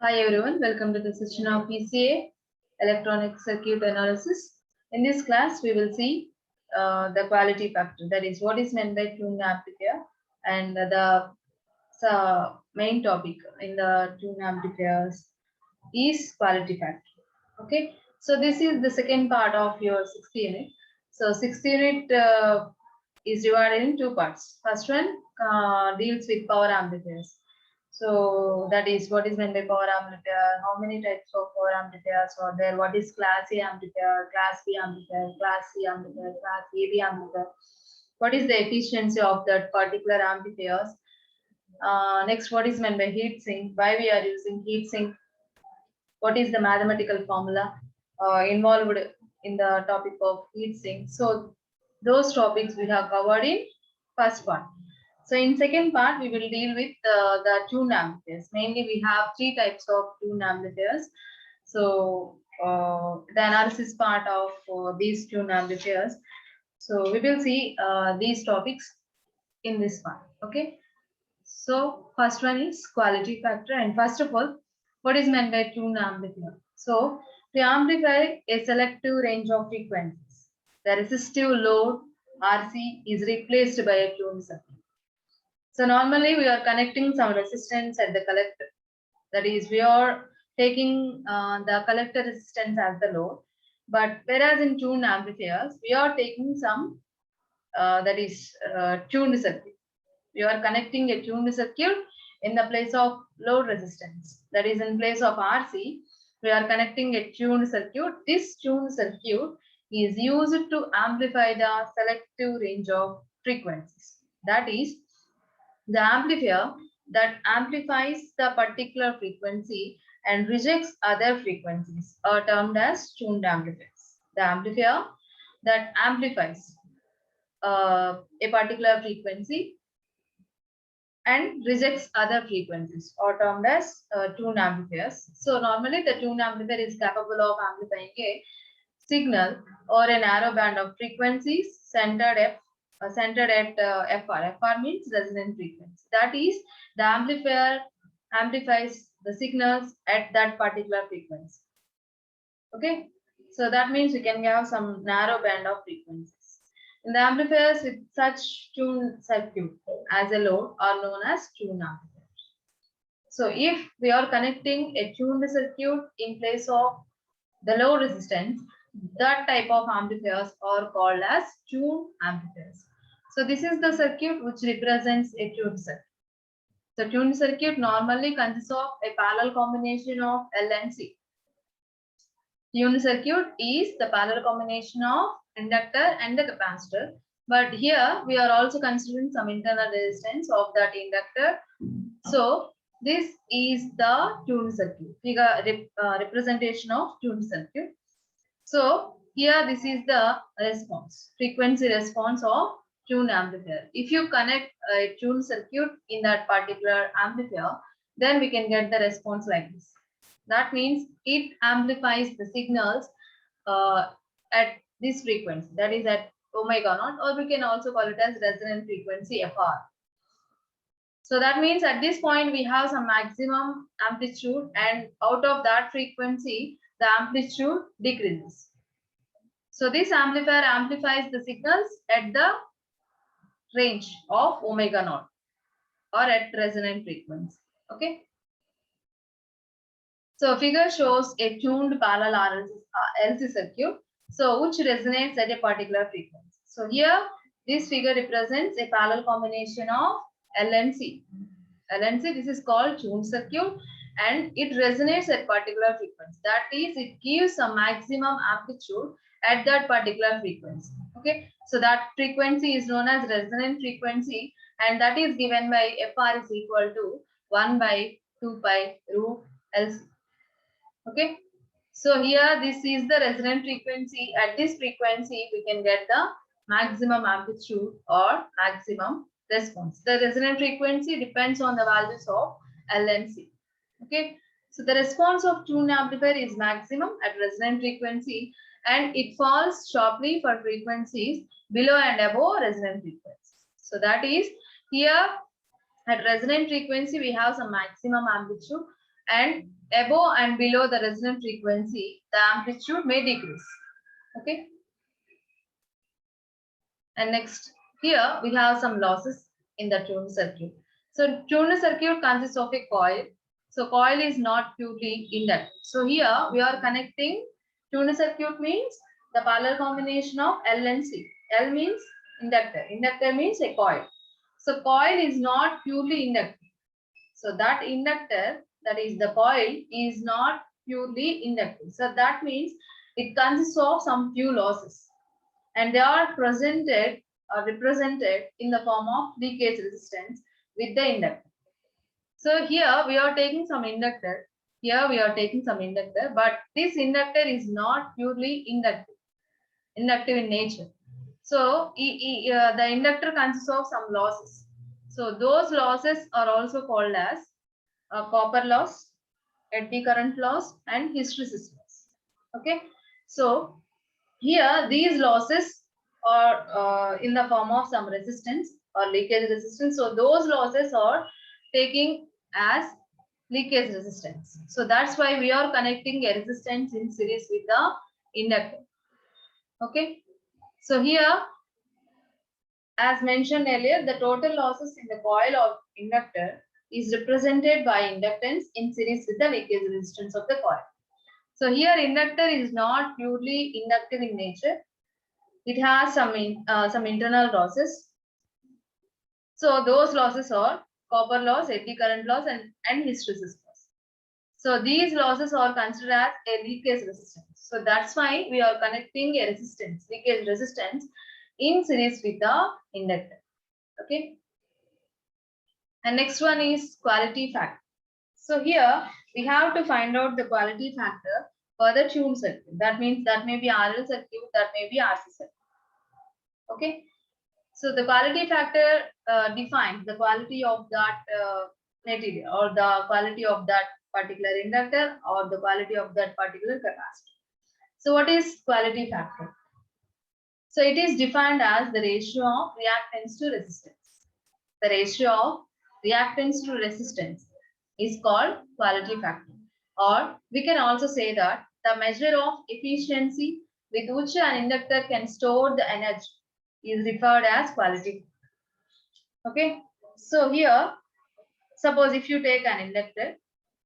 Hi everyone, welcome to the session of PCA, Electronic Circuit Analysis. In this class, we will see the quality factor, that is what is meant by tuned amplifier, and the main topic in the tuned amplifiers is quality factor. Okay, so this is the second part of your 60 unit. So 60 unit is divided in two parts. First one deals with power amplifiers. So that is what is meant by power amplifier, how many types of power amplifiers are there, what is class A amplifier, class B amplifier, class C amplifier, class AB amplifier, what is the efficiency of that particular amplifiers. Next, what is meant by heat sink, why we are using heat sink, what is the mathematical formula involved in the topic of heat sink. So those topics we have covered in first part. So in second part, we will deal with the tuned amplifiers. Mainly we have three types of tuned amplifiers. So the analysis part of these tuned amplifiers. So we will see these topics in this part. Okay. So first one is quality factor, and first of all, what is meant by tuned amplifier? So to amplify a selective range of frequencies, the resistive load RC is replaced by a tuned circuit. So normally we are connecting some resistance at the collector. That is, we are taking the collector resistance as the load. But whereas in tuned amplifiers, we are taking some tuned circuit. We are connecting a tuned circuit in the place of load resistance. That is, in place of RC, we are connecting a tuned circuit. This tuned circuit is used to amplify the selective range of frequencies. That is, the amplifier that amplifies the particular frequency and rejects other frequencies are termed as tuned amplifiers. The amplifier that amplifies a particular frequency and rejects other frequencies are termed as tuned amplifiers. So normally the tuned amplifier is capable of amplifying a signal or a narrow band of frequencies centered at FR. FR means resonant frequency. That is, the amplifier amplifies the signals at that particular frequency. Okay, so that means you can have some narrow band of frequencies. And the amplifiers with such tuned circuit as a load are known as tuned amplifiers. So if we are connecting a tuned circuit in place of the load resistance, that type of amplifiers are called as tuned amplifiers. So this is the circuit which represents a tuned circuit. The tuned circuit normally consists of a parallel combination of L and C. Tuned circuit is the parallel combination of inductor and the capacitor. But here we are also considering some internal resistance of that inductor. So this is the tuned circuit, representation of tuned circuit. So here this is the response, frequency response of tuned amplifier. If you connect a tuned circuit in that particular amplifier, then we can get the response like this. That means it amplifies the signals at this frequency, that is at omega naught, or we can also call it as resonant frequency FR. So that means at this point we have some maximum amplitude, and out of that frequency the amplitude decreases. So this amplifier amplifies the signals at the range of omega naught or at resonant frequency. Okay. So figure shows a tuned parallel LC circuit, so which resonates at a particular frequency. So here this figure represents a parallel combination of L and C. L and C, this is called tuned circuit, and it resonates at particular frequency. That is, it gives a maximum amplitude at that particular frequency. Okay, so that frequency is known as resonant frequency, and that is given by FR is equal to 1 by 2 pi root LC. Okay, so here this is the resonant frequency. At this frequency we can get the maximum amplitude or maximum response. The resonant frequency depends on the values of L and C. Okay, so the response of tuned amplifier is maximum at resonant frequency, and it falls sharply for frequencies below and above resonant frequency. So that is, here at resonant frequency we have some maximum amplitude, and above and below the resonant frequency, the amplitude may decrease. Okay. And next, here we have some losses in the tuned circuit. So tuned circuit consists of a coil. So coil is not purely inductive. So here we are connecting tuned circuit means the parallel combination of L and C. L means inductor. Inductor means a coil. So coil is not purely inductive. So that inductor, that is the coil, is not purely inductive. So that means it consists of some few losses, and they are presented or represented in the form of leakage resistance with the inductor. So here we are taking some inductor. Here we are taking some inductor, but this inductor is not purely inductive in nature. So the inductor consists of some losses. So those losses are also called as copper loss, eddy current loss, and hysteresis loss. Okay. So here these losses are in the form of some resistance or leakage resistance. So those losses are taking as leakage resistance. So that's why we are connecting a resistance in series with the inductor. Okay. So here, as mentioned earlier, the total losses in the coil of inductor is represented by inductance in series with the leakage resistance of the coil. So here inductor is not purely inductive in nature. It has some internal losses. So those losses are copper loss, eddy current loss, and hysteresis loss. So these losses are considered as a leakage resistance. So that's why we are connecting a resistance, leakage resistance, in series with the inductor. Okay. And next one is quality factor. So here we have to find out the quality factor for the tuned circuit. That means that may be RL circuit, that may be RC circuit. Okay. So the quality factor defines the quality of that material, or the quality of that particular inductor, or the quality of that particular capacitor. So what is quality factor? So it is defined as the ratio of reactance to resistance. The ratio of reactance to resistance is called quality factor. Or we can also say that the measure of efficiency with which an inductor can store the energy is referred as quality. Okay. So here, suppose if you take an inductor,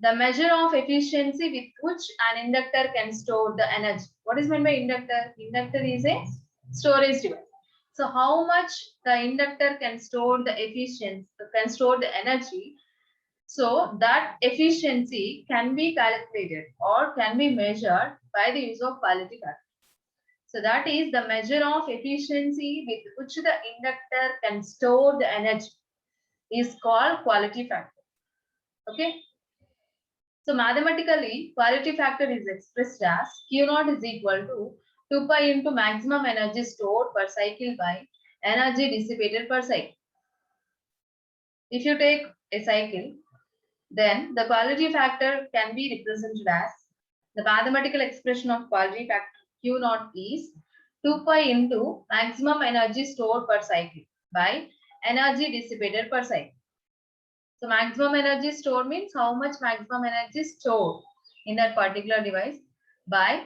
the measure of efficiency with which an inductor can store the energy. What is meant by inductor? Inductor is a storage device. So how much the inductor can store the efficiency, can store the energy. So that efficiency can be calculated or can be measured by the use of quality factor. So that is the measure of efficiency with which the inductor can store the energy is called quality factor. Okay. So mathematically, quality factor is expressed as Q0 is equal to 2 pi into maximum energy stored per cycle by energy dissipated per cycle. If you take a cycle, then the quality factor can be represented as the mathematical expression of quality factor Q0 is 2 pi into maximum energy stored per cycle by energy dissipated per cycle. So maximum energy stored means how much maximum energy stored in that particular device by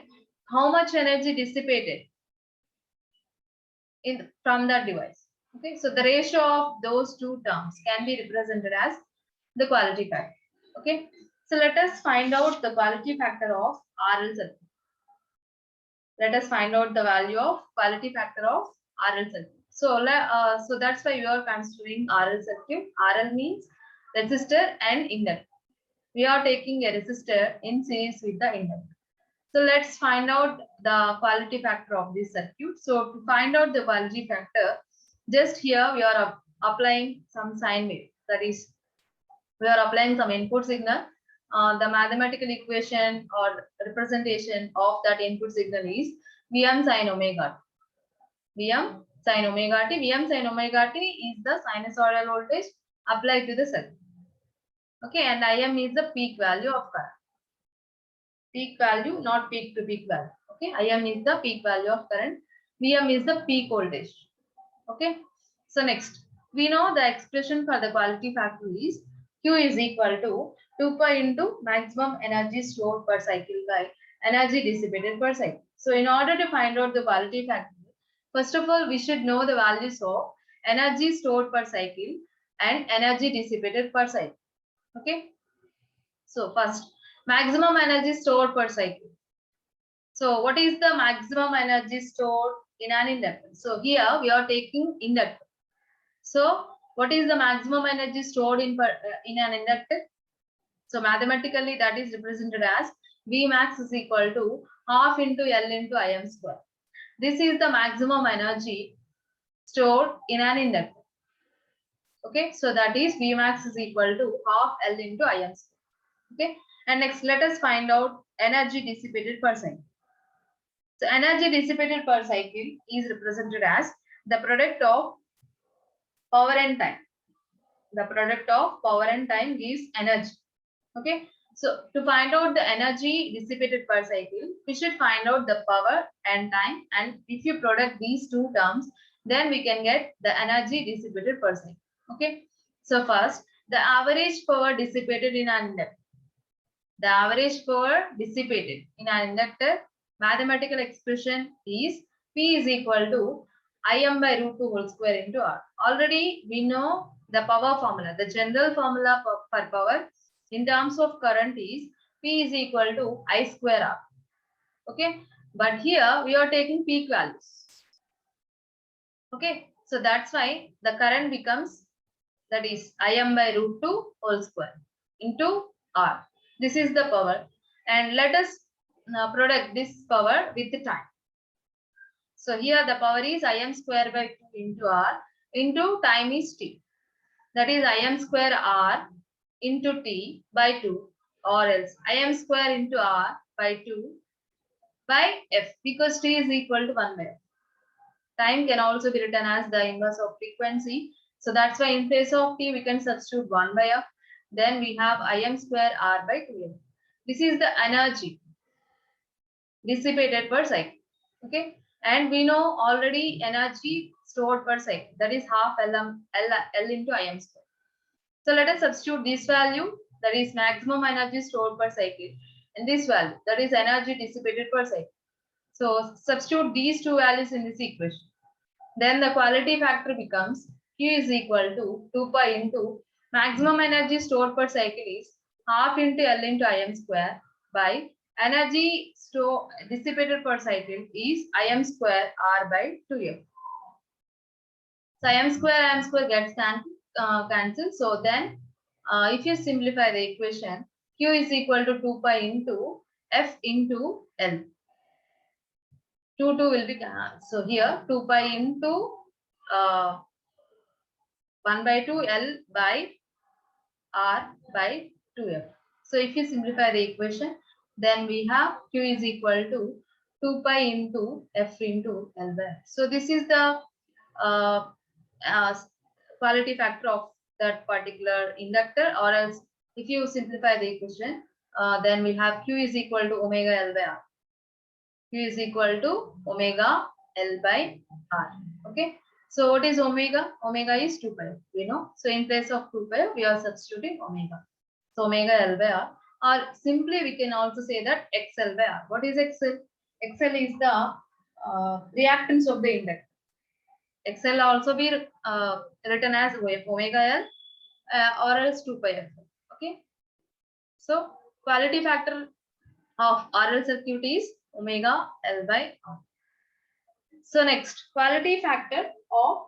how much energy dissipated from that device. Okay, so the ratio of those two terms can be represented as the quality factor. Okay, so let us find out the quality factor of RL circuit. Let us find out the value of quality factor of RL circuit. So that's why we are considering RL circuit. RL means resistor and inductor. We are taking a resistor in series with the inductor. So let's find out the quality factor of this circuit. So to find out the quality factor, just here we are applying some sine wave. That is, we are applying some input signal. The mathematical equation or representation of that input signal is Vm sin omega t. Vm sin omega t. Vm sin omega t is the sinusoidal voltage applied to the circuit. Okay, and Im is the peak value of current. Peak value, not peak to peak value. Okay, Im is the peak value of current. Vm is the peak voltage. Okay, so next, we know the expression for the quality factor is Q is equal to 2 pi into maximum energy stored per cycle by energy dissipated per cycle. So in order to find out the quality factor, first of all, we should know the values of energy stored per cycle and energy dissipated per cycle. Okay. So first, maximum energy stored per cycle. So what is the maximum energy stored in an inductor? So here we are taking inductor. So what is the maximum energy stored in an inductor? So mathematically that is represented as V max is equal to half into L into Im square. This is the maximum energy stored in an inductor. Okay, so that is V max is equal to half L into Im square. Okay, and next let us find out energy dissipated per cycle. So energy dissipated per cycle is represented as the product of power and time. The product of power and time gives energy. Okay, so to find out the energy dissipated per cycle, we should find out the power and time, and if you product these two terms, then we can get the energy dissipated per cycle. Okay, so first the average power dissipated in an inductor. The average power dissipated in an inductor, mathematical expression is P is equal to Im by root 2 whole square into R. Already we know the power formula. The general formula for power in terms of current is P is equal to I square R. Okay, but here we are taking peak values. Okay, so that's why the current becomes, that is Im by root 2 whole square into R. This is the power, and let us product this power with the time. So here the power is Im square by 2 into R into time is T. That is Im square R into T by 2, or else Im square into R by 2 by F, because T is equal to 1 by F. Time can also be written as the inverse of frequency. So that's why in place of T we can substitute 1 by F. Then we have Im square R by 2F. This is the energy dissipated per cycle. Okay, and we know already energy stored per cycle, that is half L into Im square. So let us substitute this value, that is maximum energy stored per cycle, and this value, that is energy dissipated per cycle. So substitute these two values in this equation. Then the quality factor becomes Q is equal to 2 pi into maximum energy stored per cycle is half into L into Im square by energy dissipated per cycle is Im square R by 2F. So Im square gets cancelled. So then if you simplify the equation, Q is equal to 2 pi into F into L. 2 will be, so here 2 pi into 1 by 2 L by R by 2F. So if you simplify the equation, then we have Q is equal to 2 pi into F into L by R. So this is the quality factor of that particular inductor, or else if you simplify the equation, then we have Q is equal to omega L by R. Q is equal to omega L by R. Okay. So what is omega? Omega is 2 pi, we know. So in place of 2 pi, we are substituting omega. So omega L by R, or simply we can also say that XL by R. What is XL? XL is the reactance of the inductor. XL also be written as omega L or else 2 pi F. Okay. So quality factor of RL circuit is omega L by R. So next, quality factor of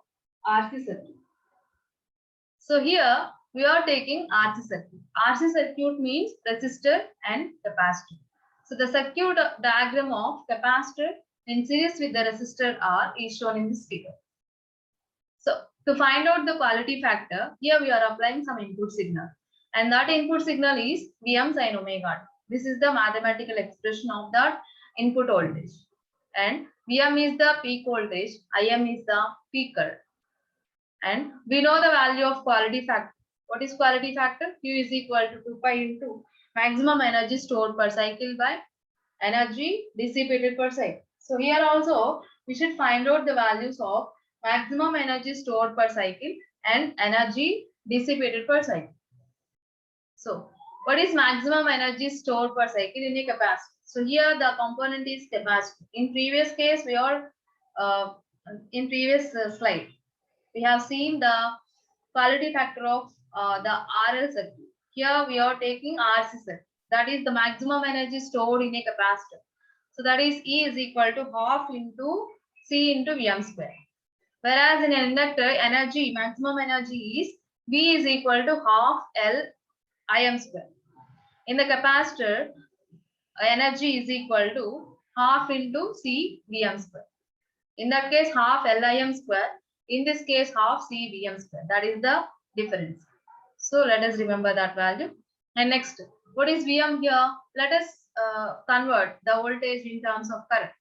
RC circuit. So here we are taking RC circuit. RC circuit means resistor and capacitor. So the circuit diagram of capacitor in series with the resistor R is shown in this figure. So to find out the quality factor, here we are applying some input signal, and that input signal is Vm sin omega. This is the mathematical expression of that input voltage, and Vm is the peak voltage, Im is the peak current, and we know the value of quality factor. What is quality factor? Q is equal to 2 pi into maximum energy stored per cycle by energy dissipated per cycle. So here also we should find out the values of maximum energy stored per cycle and energy dissipated per cycle. So what is maximum energy stored per cycle in a capacitor? So here the component is capacitor. In previous case, we are in previous slide, we have seen the quality factor of the RL circuit. Here we are taking RC circuit. That is the maximum energy stored in a capacitor. So that is E is equal to half into C into Vm square. Whereas in an inductor, energy, maximum energy is V is equal to half L Im square. In the capacitor, energy is equal to half into C Vm square. In that case, half Lim square. In this case, half CVm square. That is the difference. So let us remember that value. And next, what is Vm here? Let us convert the voltage in terms of current.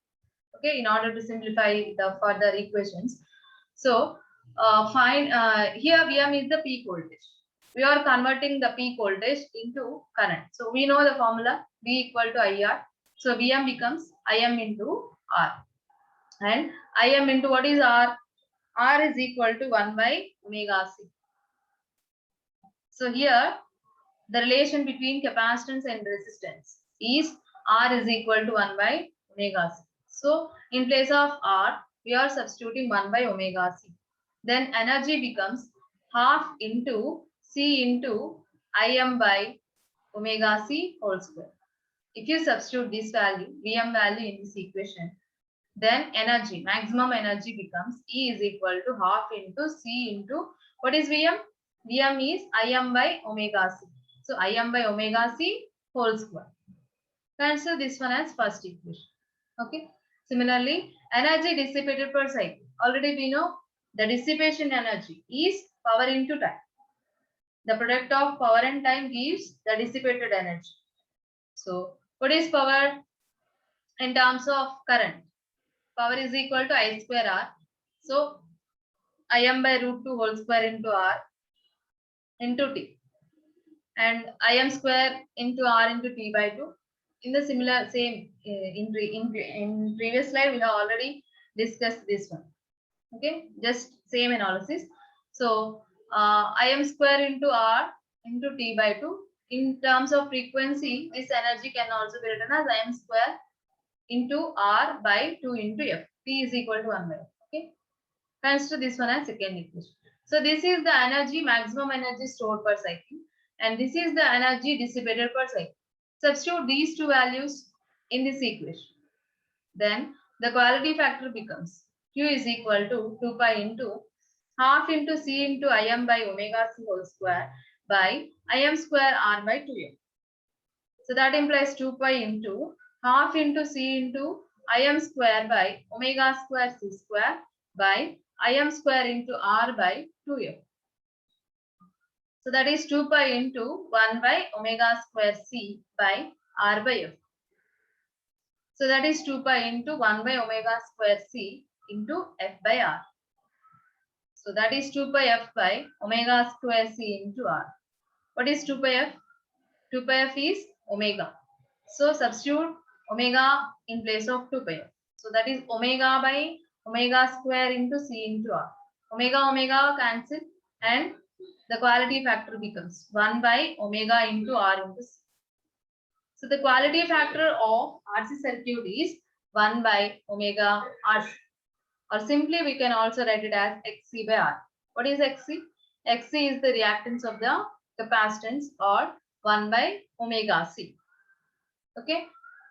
Okay, in order to simplify the further equations. So find here Vm is the peak voltage. We are converting the peak voltage into current. So we know the formula V equal to IR. So Vm becomes Im into R. And Im into what is R? R is equal to 1 by omega C. So here the relation between capacitance and resistance is R is equal to 1 by omega C. So in place of R, we are substituting 1 by omega C. Then energy becomes half into C into Im by omega C whole square. If you substitute this value, Vm value in this equation, then energy, maximum energy becomes E is equal to half into C into, what is Vm? Vm is Im by omega C. So Im by omega C whole square. Consider this one as first equation. Okay. Similarly, energy dissipated per cycle. Already we know the dissipation energy is power into time. The product of power and time gives the dissipated energy. So what is power in terms of current? Power is equal to I square R. So Im by root 2 whole square into R into T. And Im square into R into T by 2. In the similar same in previous slide, we have already discussed this one. Okay, just same analysis. So Im square into R into T by 2. In terms of frequency, this energy can also be written as Im square into R by 2 into F. T is equal to 1 by F. Okay. Consider this one as second equation. So this is the energy, maximum energy stored per cycle. And this is the energy dissipated per cycle. Substitute these two values in this equation. Then the quality factor becomes Q is equal to 2 pi into half into C into Im by omega C whole square by Im square R by 2m. So that implies 2 pi into half into C into Im square by omega square C square by Im square into R by 2m. So that is 2 pi into 1 by omega square C by R by F. So that is 2 pi into 1 by omega square C into F by R. So that is 2 pi F by omega square C into R. What is 2 pi F? 2 pi F is omega. So substitute omega in place of 2 pi F. So that is omega by omega square into C into R. Omega cancel and the quality factor becomes 1 by omega into R into C. So the quality factor of RC circuit is 1 by omega RC. Or simply we can also write it as XC by R. What is XC? XC is the reactance of the capacitance or 1 by omega C. Okay.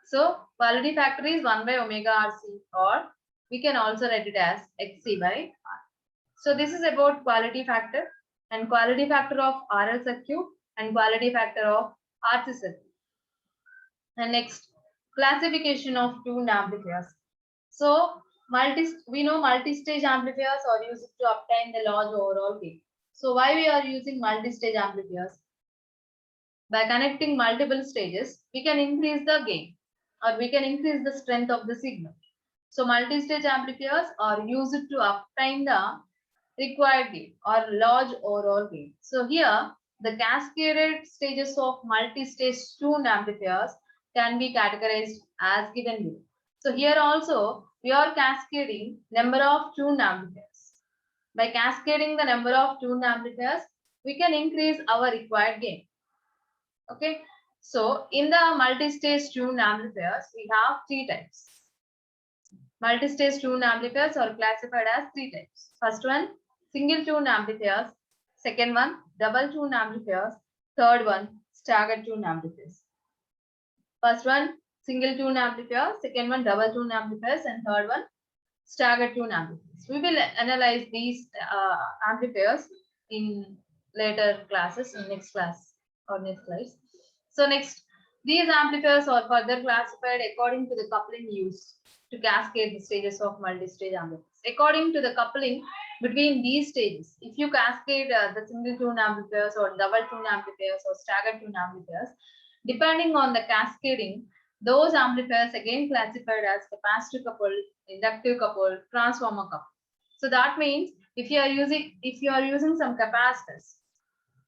So quality factor is 1 by omega RC or we can also write it as XC by R. So this is about quality factor and quality factor of RL circuit and quality factor of RC circuit. And next, classification of tuned amplifiers. So we know multi-stage amplifiers are used to obtain the large overall gain. So why we are using multi-stage amplifiers? By connecting multiple stages, we can increase the gain or we can increase the strength of the signal. So multi-stage amplifiers are used to obtain the required gain or large overall gain. So here the cascaded stages of multi-stage tuned amplifiers can be categorized as given below. So here also we are cascading number of tuned amplifiers. By cascading the number of tuned amplifiers, we can increase our required gain. Okay. So in the multi-stage tuned amplifiers, we have three types. Multi-stage tuned amplifiers are classified as three types. First one, single tuned amplifiers. Second one, double tuned amplifiers. Third one, staggered tuned amplifiers. First one, single tune amplifier. Second one, double tune amplifiers. And third one, staggered tune amplifiers. We will analyze these amplifiers in later classes, in next class or next slides. So next, these amplifiers are further classified according to the coupling used to cascade the stages of multi-stage amplifiers. According to the coupling between these stages, if you cascade the single tune amplifiers or double tune amplifiers or staggered tune amplifiers, depending on the cascading, those amplifiers again classified as capacitive coupled, inductive coupled, transformer coupled. So that means if you are using some capacitors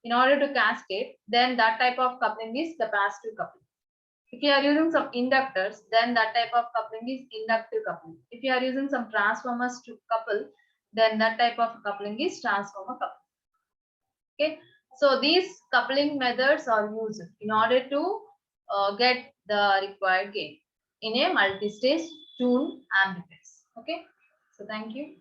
in order to cascade, then that type of coupling is capacitive coupling. If you are using some inductors, then that type of coupling is inductive coupling. If you are using some transformers to couple, then that type of coupling is transformer coupling. Okay, so these coupling methods are used in order to get the required gain in a multi-stage tuned amplifiers. Okay, so thank you.